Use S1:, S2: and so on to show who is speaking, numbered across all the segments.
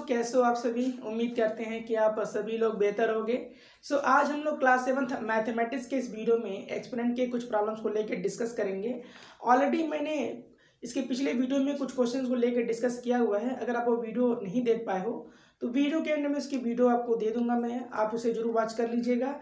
S1: कैसे हो आप सभी। उम्मीद करते हैं कि आप सभी लोग बेहतर होंगे। आज हम लोग क्लास 7th मैथमेटिक्स के इस वीडियो में एक्सपोनेंट के कुछ प्रॉब्लम्स को लेकर डिस्कस करेंगे। ऑलरेडी मैंने इसके पिछले वीडियो में कुछ क्वेश्चंस को लेकर डिस्कस किया हुआ है। अगर आप वो वीडियो नहीं देख पाए हो तो वीडियो के एंड में इसकी वीडियो आपको दे दूंगा मैं, आप उसे जरूर वॉच कर लीजिएगा।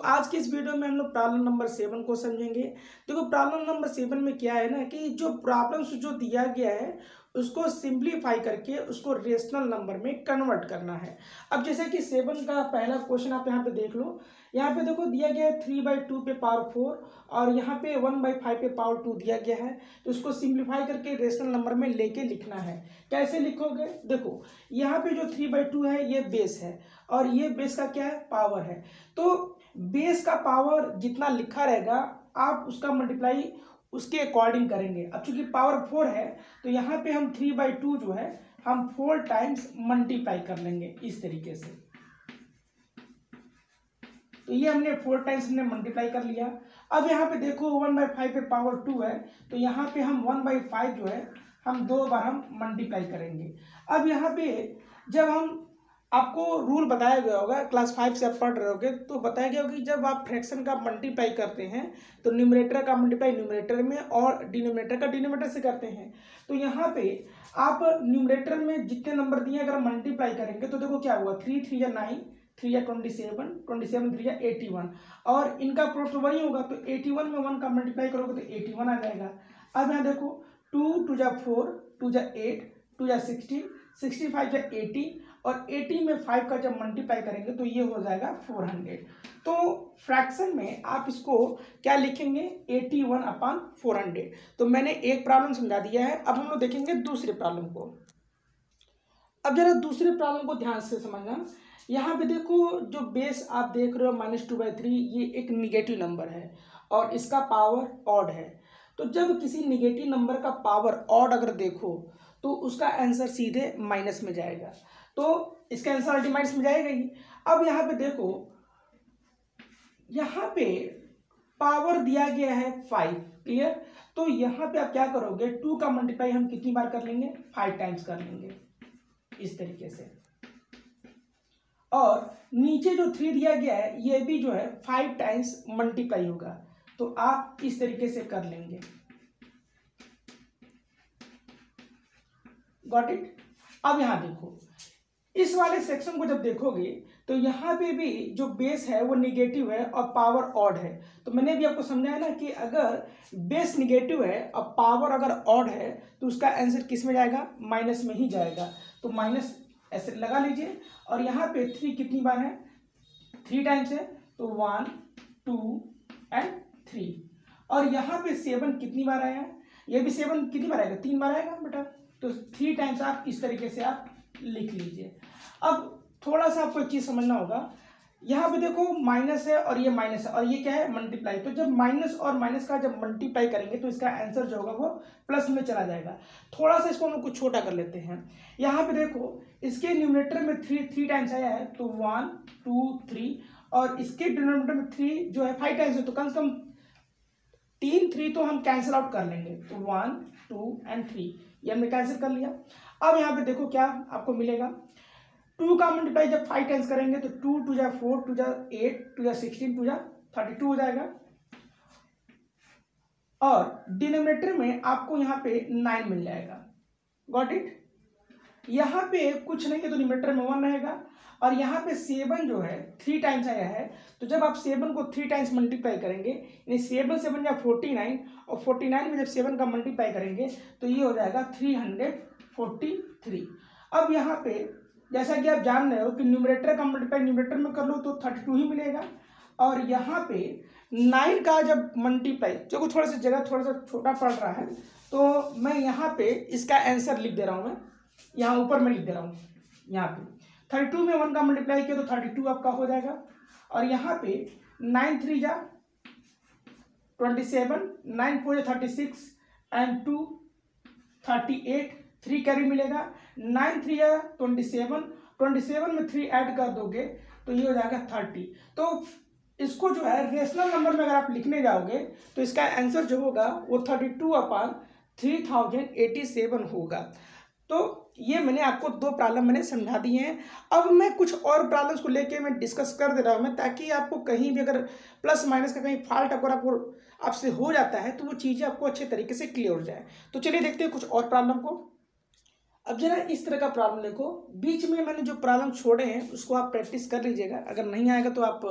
S1: आज की इस वीडियो में हम लोग प्रॉब्लम नंबर 7 को समझेंगे। देखो प्रॉब्लम नंबर 7 में क्या है ना कि जो प्रॉब्लम्स जो दिया गया है उसको सिंप्लीफाई करके उसको रेशनल नंबर में कन्वर्ट करना है। अब जैसे कि 7 का पहला क्वेश्चन आप यहाँ पे देख लो। यहाँ पे देखो दिया गया है 3/2 पे पावर 4 और यहाँ पे 1/5 पे पावर 2 दिया गया है। तो उसको सिंप्लीफाई करके रेशनल नंबर में लेके लिखना है। कैसे लिखोगे? देखो यहाँ पे जो 3/2 है ये बेस है और ये बेस का क्या है? पावर है। तो बेस का पावर जितना लिखा रहेगा आप उसका मल्टीप्लाई उसके अकॉर्डिंग करेंगे। अब चूंकि पावर 4 है तो यहाँ पे हम 3/2 जो है हम 4 टाइम्स मल्टीप्लाई कर लेंगे इस तरीके से। तो ये हमने 4 टाइम्स हमने मल्टीप्लाई कर लिया। अब यहाँ पे देखो 1/5 पे पावर 2 है तो यहाँ पे हम 1/5 जो है हम 2 बार हम मल्टीप्लाई करेंगे। अब यहाँ पे जब हम आपको रूल बताया गया होगा, क्लास 5 से आप पढ़ रहे होगे तो बताया गया होगा कि जब आप फ्रैक्शन का मल्टीप्लाई करते हैं तो न्यूमरेटर का मल्टीप्लाई न्यूमरेटर में और डिनोमिनेटर का डिनोमिनेटर से करते हैं। तो यहाँ पे आप न्यूमरेटर में जितने नंबर दिए अगर मल्टीप्लाई करेंगे तो देखो क्या हुआ, 3 3 या 9, 3 या 27, 27 3 या 81 और इनका प्रोडक्ट वही होगा। तो 81 में 1 का मल्टीप्लाई करोगे तो 81 आ जाएगा। अब यहाँ देखो 2 2 जा 4, 2 जा 8, 2 जा 16, 65 जा 80 और 80 में 5 का जब मल्टीप्लाई करेंगे तो ये हो जाएगा 400। तो फ्रैक्शन में आप इसको क्या लिखेंगे? 81/400। तो मैंने एक प्रॉब्लम समझा दिया है। अब हम लोग देखेंगे दूसरे प्रॉब्लम को। अब जरा दूसरे प्रॉब्लम को ध्यान से समझना। यहाँ पे देखो जो बेस आप देख रहे हो -2/3 ये एक निगेटिव नंबर है और इसका पावर ऑड है। तो जब किसी निगेटिव नंबर का पावर ऑड अगर देखो तो उसका आंसर सीधे माइनस में जाएगा। तो इसका आंसर अल्टीमेट्स में जाएगा ही। अब यहाँ पे देखो यहाँ पे पावर दिया गया है 5, क्लियर। तो यहाँ पे आप क्या करोगे, 2 का मल्टीप्लाई हम कितनी बार कर लेंगे? 5 टाइम्स कर लेंगे इस तरीके से। और नीचे जो 3 दिया गया है ये भी जो है 5 टाइम्स मल्टीप्लाई होगा। तो आप इस तरीके से कर लेंगे। Got it. अब यहाँ देखो इस वाले सेक्शन को जब देखोगे तो यहाँ पे भी जो बेस है वो निगेटिव है और पावर ऑड है। तो मैंने भी आपको समझाया ना कि अगर बेस निगेटिव है और पावर अगर ऑड है तो उसका आंसर किस में जाएगा? माइनस में ही जाएगा। तो माइनस ऐसे लगा लीजिए। और यहाँ पे 3 कितनी बार है? 3 टाइम्स है। तो 1 2 एंड 3। और यहाँ पे 7 कितनी बार आया? ये भी 7 कितनी बार आएगा? 3 बार आएगा बेटा। तो 3 टाइम्स आप इस तरीके से आप लिख लीजिए। अब थोड़ा सा आपको एक चीज समझना होगा। यहाँ पे देखो माइनस है और ये माइनस है और ये क्या है? मल्टीप्लाई। तो जब माइनस और माइनस का जब मल्टीप्लाई करेंगे तो इसका आंसर जो होगा वो प्लस में चला जाएगा। थोड़ा सा इसको हम कुछ छोटा कर लेते हैं। यहाँ पे देखो इसके न्यूमरेटर में 3 टाइम्स आया है तो 1 2 3 और इसके डिनोमिनेटर में 3 जो है 5 टाइम्स है। तो कम से कम 3 3 तो हम कैंसिल आउट कर लेंगे। तो 1 2 एंड 3 ये हमने कैंसिल कर लिया। अब यहाँ पे देखो क्या आपको मिलेगा, 2 का मल्टीप्लाई जब 5 टाइम्स करेंगे तो 2 2 जा 4, 2 जा 8, 2 जा 16, 2 जा 32 हो जाएगा। और डिनोमिनेटर में आपको यहाँ पे 9 मिल जाएगा। Got it. यहाँ पे कुछ नहीं है तो डिनोमिनेटर में 1 रहेगा। और यहाँ पे 7 जो है 3 टाइम्स आया है। तो जब आप 7 को 3 टाइम्स मल्टीप्लाई करेंगे यानी 7 7 या 49 और 49 में जब 7 का मल्टीप्लाई करेंगे तो ये हो जाएगा 343। अब यहाँ पे जैसा कि आप जान रहे हो कि न्यूमरेटर का मल्टीप्लाई न्यूमरेटर में कर लो तो 32 ही मिलेगा। और यहाँ पे 9 का जब मल्टीप्लाई, जो थोड़ा सा जगह थोड़ा सा छोटा पड़ रहा है तो मैं यहाँ पे इसका आंसर लिख दे रहा हूँ। मैं यहाँ ऊपर में लिख दे रहा हूँ। यहाँ पे 32 में 1 का मल्टीप्लाई किया तो 32 आपका हो जाएगा। और यहाँ पे 9 3 जा 27, 9 4 जा 36 एंड 2 38, 3 कैरी मिलेगा। 9 3 या 27 में 3 ऐड कर दोगे तो ये हो जाएगा 30। तो इसको जो है रेशनल नंबर में अगर आप लिखने जाओगे तो इसका आंसर जो होगा वो 32/3087 होगा। तो ये मैंने आपको 2 प्रॉब्लम मैंने समझा दिए हैं। अब मैं कुछ और प्रॉब्लम्स को लेके मैं डिस्कस कर दे रहा हूँ मैं, ताकि आपको कहीं भी अगर प्लस माइनस का कहीं फॉल्ट अगर आपको आपसे हो जाता है तो वो चीज़ें आपको अच्छे तरीके से क्लियर हो जाए। तो चलिए देखते हैं कुछ और प्रॉब्लम को। अब जरा इस तरह का प्रॉब्लम देखो, बीच में मैंने जो प्रॉब्लम छोड़े हैं उसको आप प्रैक्टिस कर लीजिएगा। अगर नहीं आएगा तो आप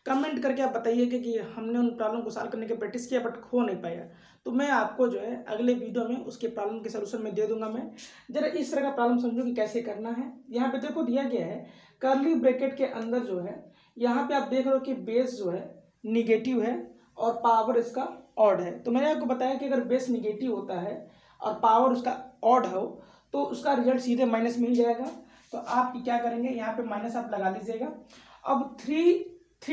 S1: कमेंट करके आप बताइएगा कि हमने उन प्रॉब्लम को सॉल्व करने की प्रैक्टिस किया बट हो नहीं पाया, तो मैं आपको जो है अगले वीडियो में उसके प्रॉब्लम के सलूशन में दे दूंगा। मैं जरा इस तरह का प्रॉब्लम समझो कि कैसे करना है। यहाँ पे देखो दिया गया है कर्ली ब्रैकेट के अंदर जो है, यहाँ पे आप देख रहे हो कि बेस जो है निगेटिव है और पावर इसका ऑड है। तो मैंने आपको बताया कि अगर बेस निगेटिव होता है और पावर उसका ऑड हो तो उसका रिजल्ट सीधे माइनस में ही जाएगा। तो आप क्या करेंगे, यहाँ पे माइनस आप लगा लीजिएगा। अब थ्री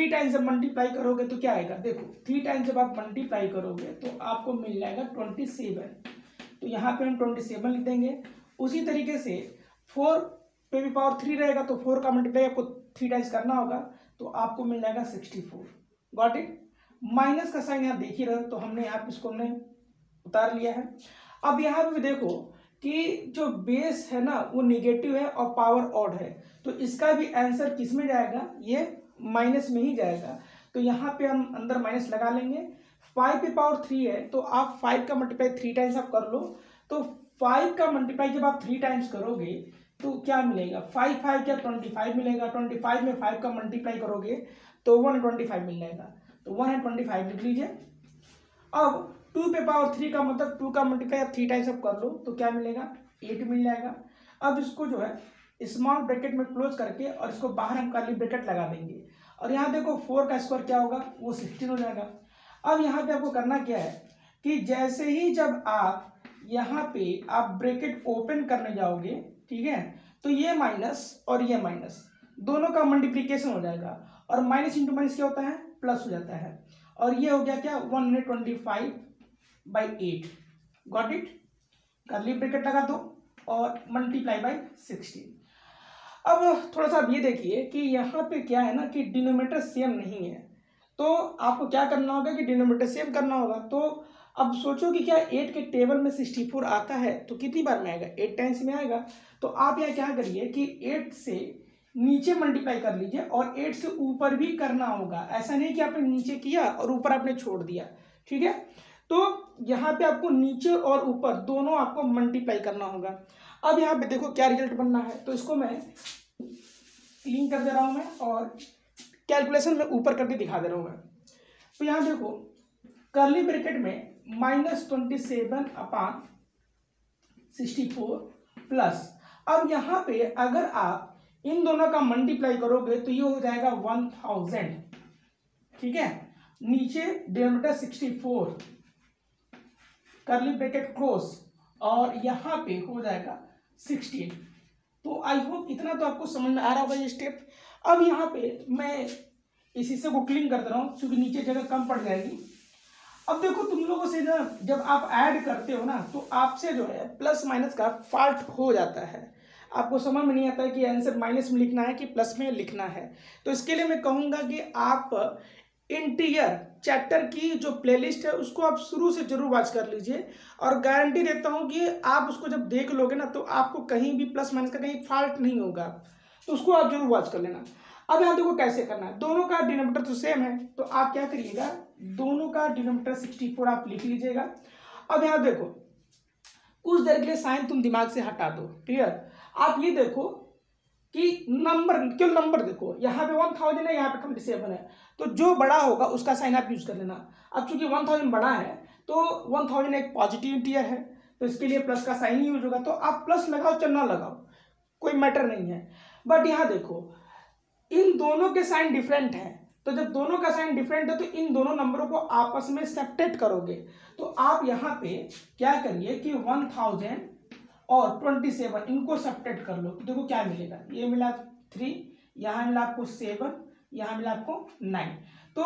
S1: टाइम्स जब मल्टीप्लाई करोगे तो क्या आएगा, देखो 3 टाइम्स जब आप मल्टीप्लाई करोगे तो आपको मिल जाएगा 27। तो यहाँ पे हम 27 लिख देंगे। उसी तरीके से 4 पे भी पावर 3 रहेगा तो 4 का मल्टीप्लाई आपको 3 टाइम्स करना होगा तो आपको मिल जाएगा 64। Got it. माइनस का साइन यहाँ देख ही रहे हो, तो हमने यहाँ पे इसको हमने उतार लिया है। अब यहाँ पे देखो कि जो बेस है ना वो निगेटिव है और पावर ऑड है, तो इसका भी आंसर किस में जाएगा, ये माइनस में ही जाएगा। तो यहाँ पे हम अंदर माइनस लगा लेंगे। 5 पे पावर 3 है तो आप 5 का मल्टीप्लाई 3 टाइम्स आप कर लो। तो 5 का मल्टीप्लाई जब आप 3 टाइम्स करोगे तो क्या मिलेगा, 5 5 क्या 25 मिलेगा। 25 में 5 का मल्टीप्लाई करोगे तो 125 मिल जाएगा। तो 125 लिख लीजिए। अब 2 पे पावर 3 का मतलब 2 का मल्टीप्लाई आप 3 टाइम्स आप कर लो तो क्या मिलेगा, 8 मिल जाएगा। अब इसको जो है स्मॉल ब्रैकेट में क्लोज करके और इसको बाहर हम कर्ली ब्रैकेट लगा देंगे। और यहाँ देखो 4 का स्क्वायर क्या होगा, वो 16 हो जाएगा। अब यहाँ पे आपको करना क्या है कि जैसे ही जब आप यहाँ पे आप ब्रैकेट ओपन करने जाओगे, ठीक है, तो ये माइनस और ये माइनस दोनों का मल्टीप्लीकेशन हो जाएगा और माइनस इंटू माइनस क्या होता है, प्लस हो जाता है। और ये हो गया क्या, 125/8। Got it. कर्ली ब्रैकेट लगा दो और मल्टीप्लाई बाय 16। अब थोड़ा सा आप ये देखिए कि यहाँ पे क्या है ना कि डिनोमिनेटर सेम नहीं है, तो आपको क्या करना होगा कि डिनोमिनेटर सेम करना होगा। तो अब सोचो कि क्या 8 के टेबल में 64 आता है तो कितनी बार में आएगा, 8 टाइम्स में आएगा। तो आप यहाँ क्या करिए कि 8 से नीचे मल्टीप्लाई कर लीजिए और 8 से ऊपर भी करना होगा। ऐसा नहीं कि आपने नीचे किया और ऊपर आपने छोड़ दिया, ठीक है। तो यहाँ पे आपको नीचे और ऊपर दोनों आपको मल्टीप्लाई करना होगा। अब यहाँ पे देखो क्या रिजल्ट बनना है, तो इसको मैं क्लीन कर दे रहा हूँ मैं और कैलकुलेशन में ऊपर करके दिखा दे रहा हूँ मैं। तो यहाँ देखो कर्ली ब्रैकेट में -27/64 प्लस, अब यहाँ पे अगर आप इन दोनों का मल्टीप्लाई करोगे तो ये हो जाएगा 1000, ठीक है। नीचे डिनोमिनेटर 64 कर्ली ब्रैकेट क्लोज और यहाँ पे हो जाएगा 16। तो आई होप इतना तो आपको समझ में आ रहा होगा ये स्टेप। अब यहाँ पे मैं इस हिस्से को क्लीन कर दे रहा हूँ क्योंकि नीचे जगह कम पड़ जाएगी। अब देखो तुम लोगों से ना जब आप ऐड करते हो ना तो आपसे जो है प्लस माइनस का फॉल्ट हो जाता है, आपको समझ में नहीं आता है कि आंसर माइनस में लिखना है कि प्लस में लिखना है। तो इसके लिए मैं कहूँगा कि आप इंटीरियर चैप्टर की जो प्लेलिस्ट है उसको आप शुरू से जरूर वॉच कर लीजिए और गारंटी देता हूँ कि आप उसको जब देख लोगे ना तो आपको कहीं भी प्लस माइनस का कहीं फॉल्ट नहीं होगा, तो उसको आप जरूर वॉच कर लेना। अब यहाँ देखो कैसे करना है, दोनों का डिनोमिनेटर तो सेम है तो आप क्या करिएगा, दोनों का डिनोमिनेटर 64 आप लिख लीजिएगा। अब यहाँ देखो कुछ देर के लिए साइन तुम दिमाग से हटा दो, क्लियर। आप ये देखो कि नंबर, क्यों नंबर देखो, यहाँ पे 1000 है, यहाँ पे 27 है, तो जो बड़ा होगा उसका साइन आप यूज कर लेना। अब चूंकि 1000 बड़ा है तो 1000 एक पॉजिटिव इंटीजर है तो इसके लिए प्लस का साइन ही यूज होगा। तो आप प्लस लगाओ चाहे ना लगाओ कोई मैटर नहीं है। बट यहाँ देखो इन दोनों के साइन डिफरेंट है, तो जब दोनों का साइन डिफरेंट है तो इन दोनों नंबरों को आपस में सब्ट्रैक्ट करोगे। तो आप यहाँ पे क्या करिए कि 1000 और 27 इनको सब्ट्रैक्ट कर लो तो देखो क्या मिलेगा, ये मिला 3, यहाँ मिला आपको 7, यहाँ मिला आपको 9, तो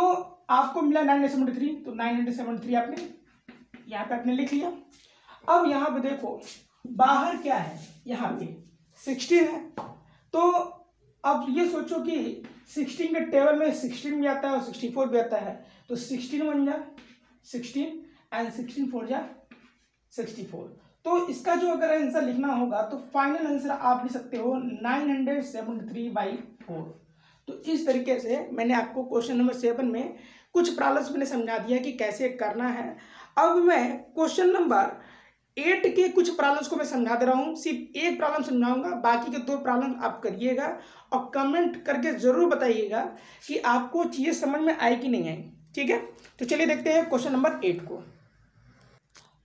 S1: आपको मिला 973, तो 973 आपने यहाँ पे आपने लिख लिया। अब यहाँ पे देखो बाहर क्या है, यहाँ पे 16 है, तो अब ये सोचो कि 16 के टेबल में 16 भी आता है और 64 भी आता है, तो 16 1 जा 16 एंड 16 4 जा 64, तो इसका जो अगर आंसर लिखना होगा तो फाइनल आंसर आप लिख सकते हो 973/4। तो इस तरीके से मैंने आपको क्वेश्चन नंबर 7 में कुछ प्रॉब्लम्स मैंने समझा दिया कि कैसे करना है। अब मैं क्वेश्चन नंबर 8 के कुछ प्रॉब्लम्स को मैं समझा दे रहा हूँ। सिर्फ एक प्रॉब्लम समझाऊंगा, बाकी के 2 प्रॉब्लम आप करिएगा और कमेंट करके जरूर बताइएगा कि आपको चीज़ें समझ में आई कि नहीं आई। ठीक है, तो चलिए देखते हैं क्वेश्चन नंबर 8 को।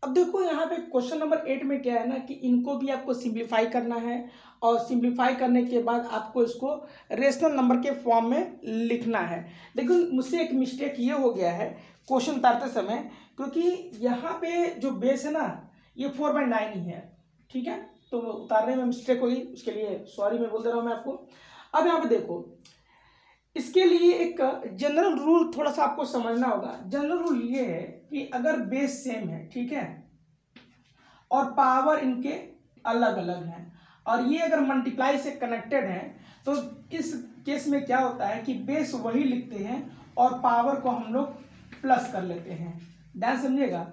S1: अब देखो यहाँ पे क्वेश्चन नंबर 8 में क्या है ना कि इनको भी आपको सिंप्लीफाई करना है और सिंप्लीफाई करने के बाद आपको इसको रेशनल नंबर के फॉर्म में लिखना है। लेकिन मुझसे एक मिस्टेक ये हो गया है क्वेश्चन उतारते समय, क्योंकि यहाँ पे जो बेस है ना ये 4/9 ही है। ठीक है, तो उतारने में मिस्टेक हुई, उसके लिए सॉरी मैं बोल दे रहा हूँ मैं आपको। अब यहाँ पे देखो, इसके लिए एक जनरल रूल थोड़ा सा आपको समझना होगा। जनरल रूल ये है कि अगर बेस सेम है, ठीक है, और पावर इनके अलग अलग हैं और ये अगर मल्टीप्लाई से कनेक्टेड है, तो इस केस में क्या होता है कि बेस वही लिखते हैं और पावर को हम लोग प्लस कर लेते हैं। ध्यान समझिएगा,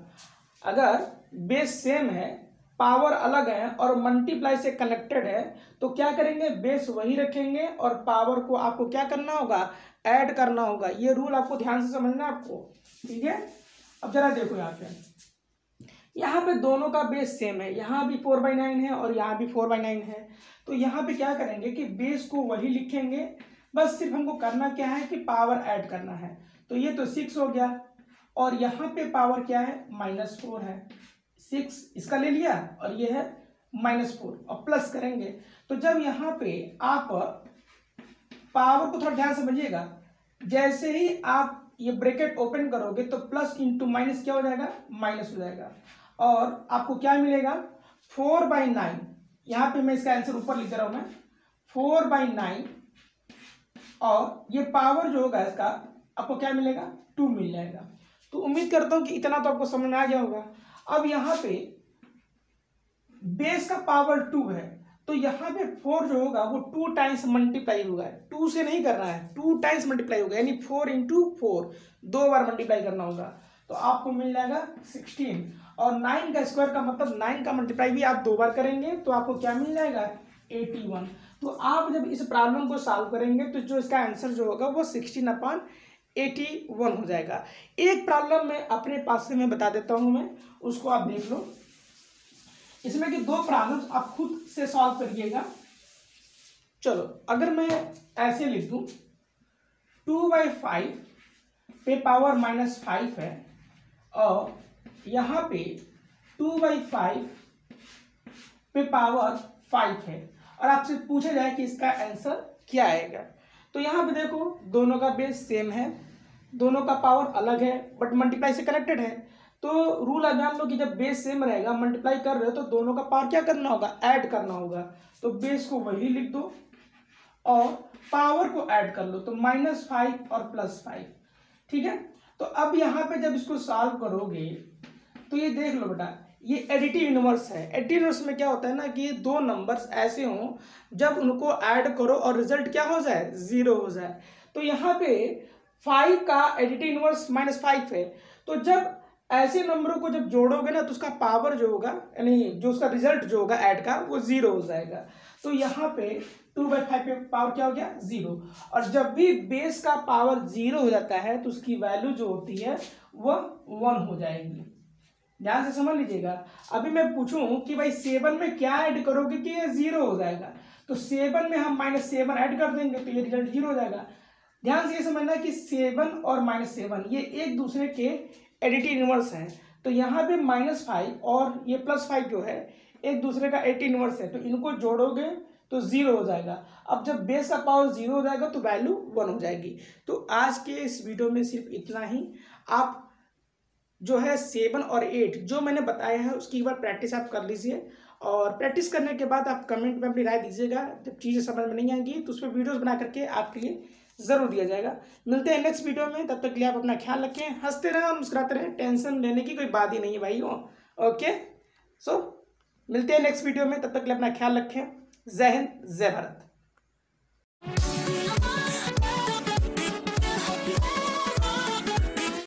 S1: अगर बेस सेम है, पावर अलग है और मल्टीप्लाई से कनेक्टेड है, तो क्या करेंगे, बेस वही रखेंगे और पावर को आपको क्या करना होगा, ऐड करना होगा। ये रूल आपको ध्यान से समझना है आपको। ठीक है, अब जरा देखो यहाँ पे दोनों का बेस सेम है, यहाँ भी 4/9 है और यहाँ भी 4/9 है। तो यहाँ पे क्या करेंगे कि बेस को वही लिखेंगे, बस सिर्फ हमको करना क्या है कि पावर ऐड करना है। तो ये तो 6 हो गया और यहाँ पे पावर क्या है, -4 है। 6 इसका ले लिया और ये है -4 और प्लस करेंगे। तो जब यहाँ पे आप पावर को थोड़ा ध्यान समझिएगा, जैसे ही आप ये ब्रैकेट ओपन करोगे तो प्लस इंटू माइनस क्या हो जाएगा, माइनस हो जाएगा और आपको क्या मिलेगा, 4/9। यहाँ पे मैं इसका आंसर ऊपर लिख दे रहा हूँ मैं, 4/9 और ये पावर जो होगा इसका आपको क्या मिलेगा, 2 मिल जाएगा। तो उम्मीद करता हूँ कि इतना तो आपको समझ में आ गया होगा। अब यहाँ पे बेस का पावर 2 है, तो यहाँ पे 4 जो होगा वो 2 टाइम्स मल्टीप्लाई होगा। 2 से नहीं करना है, 2 टाइम्स मल्टीप्लाई होगा, यानी 4 × 4 2 बार मल्टीप्लाई करना होगा। तो आपको मिल जाएगा 16 और 9 का स्क्वायर का मतलब 9 का मल्टीप्लाई भी आप 2 बार करेंगे तो आपको क्या मिल जाएगा, 81। तो आप जब इस प्रॉब्लम को सॉल्व करेंगे तो जो इसका आंसर जो होगा वो 16/81 हो जाएगा। एक प्रॉब्लम मैं अपने पास से मैं बता देता हूँ, मैं उसको आप देख लो। इसमें कि 2 प्रॉब्लम्स आप खुद से सॉल्व करिएगा। चलो, अगर मैं ऐसे लिख दूं 2/5 पे पावर -5 है और यहाँ पे 2/5 पे पावर 5 है और आपसे पूछा जाए कि इसका आंसर क्या आएगा। तो यहाँ पे देखो, दोनों का बेस सेम है, दोनों का पावर अलग है बट मल्टीप्लाई से कनेक्टेड है। तो रूल है जान लो कि जब बेस सेम रहेगा, मल्टीप्लाई कर रहे हो तो दोनों का पावर क्या करना होगा, ऐड करना होगा। तो बेस को वही लिख दो और पावर को ऐड कर लो, तो -5 और +5। ठीक है, तो अब यहाँ पे जब इसको सॉल्व करोगे तो ये देख लो बेटा, ये एडिटिव इनवर्स है। एडिटिव इनवर्स में क्या होता है ना कि ये 2 नंबर्स ऐसे हों जब उनको ऐड करो और रिजल्ट क्या हो जाए, 0 हो जाए। तो यहाँ पे 5 का एडिटिव इनवर्स -5 है, तो जब ऐसे नंबरों को जब जोड़ोगे ना तो उसका पावर जो होगा, यानी जो उसका रिजल्ट जो होगा ऐड का, वो 0 हो जाएगा। तो यहाँ पे 2/5 पे पावर क्या हो गया, 0। और जब भी बेस का पावर 0 हो जाता है तो उसकी वैल्यू जो होती है वह 1 हो जाएगी। ध्यान से समझ लीजिएगा। अभी मैं पूछूं कि भाई 7 में क्या ऐड करोगे कि ये 0 हो जाएगा, तो 7 में हम -7 ऐड कर देंगे तो ये रिजल्ट 0 हो जाएगा। ध्यान से ये समझना कि 7 और -7 ये एक दूसरे के एडिटिव इनवर्स हैं। तो यहाँ पे -5 और ये +5 जो है एक दूसरे का एडिटिव इनवर्स है, तो इनको जोड़ोगे तो 0 हो जाएगा। अब जब बेस का पावर 0 हो जाएगा तो वैल्यू 1 हो जाएगी। तो आज के इस वीडियो में सिर्फ इतना ही। आप जो है 7 और 8 जो मैंने बताया है उसकी एक बार प्रैक्टिस आप कर लीजिए और प्रैक्टिस करने के बाद आप कमेंट में अपनी राय दीजिएगा। जब चीज़ें समझ में नहीं आएंगी तो उस पर वीडियोस बना करके आपके लिए ज़रूर दिया जाएगा। मिलते हैं नेक्स्ट वीडियो में, तब तक के लिए आप अपना ख्याल रखें, हंसते रहें और मुस्कुराते रहें। टेंशन लेने की कोई बात ही नहीं है भाइयों। ओके, सो मिलते हैं नेक्स्ट वीडियो में, तब तक के लिए अपना ख्याल रखें। जय हिंद, जय भारत।